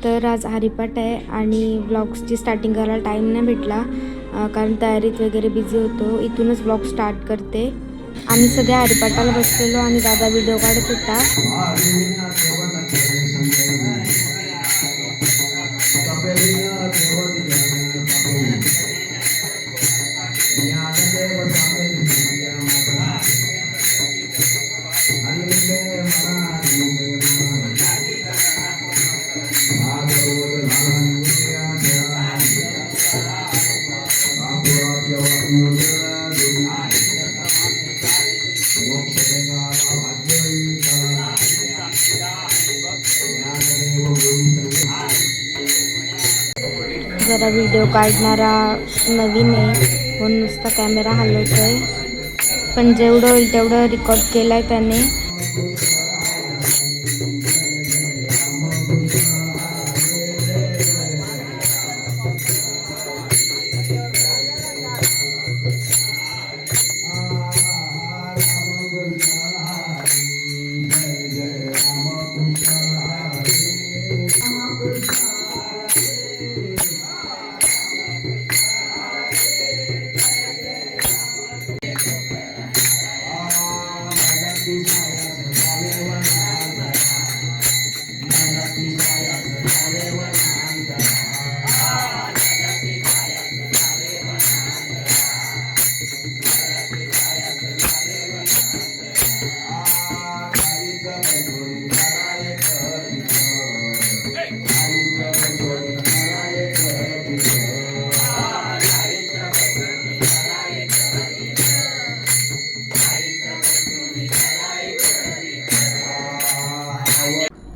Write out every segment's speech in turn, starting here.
तर आज हरिपाठ आहे आणि ब्लॉग्सची स्टार्टिंग करायला टाईम नाही भेटला कारण तयारीत वगैरे बिझी होतो. इथूनच ब्लॉग स्टार्ट करते. आम्ही सगळे हरिपाठाला बसलेलो आणि दादा व्हिडिओ काढत होता. जरा व्हिडिओ काढणारा नवीन आहे म्हणून नुसता कॅमेरा हलवतोय, पण जेवढं होईल तेवढं रेकॉर्ड केलाय त्याने.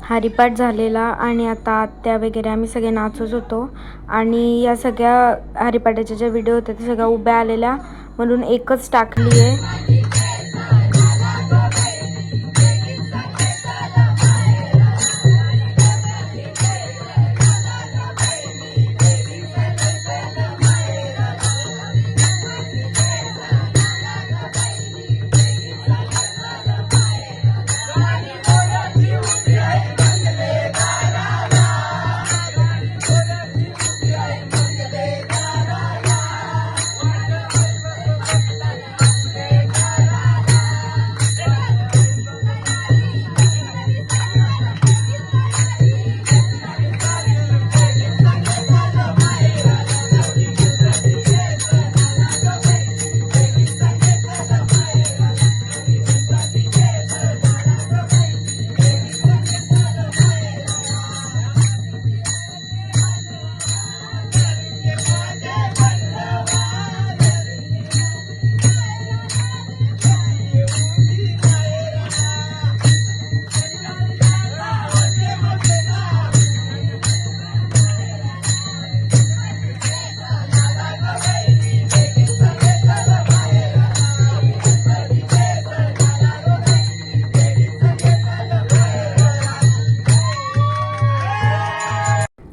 हरिपाठ झालेला आणि आता आत्या वगैरे आम्ही सगळे नाचत होतो आणि या सगळ्या हरिपाठाच्या ज्या व्हिडिओ होत्या त्या सगळ्या उभ्या आलेल्या म्हणून एकच टाकली आहे.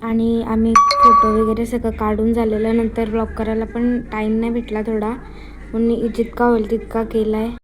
आणि आम्ही फोटो वगैरे सगळं काढून झालेलं नंतर ब्लॉग करायला पण टाईम नाही भेटला थोडा, म्हणून जितका होईल तितका केला आहे.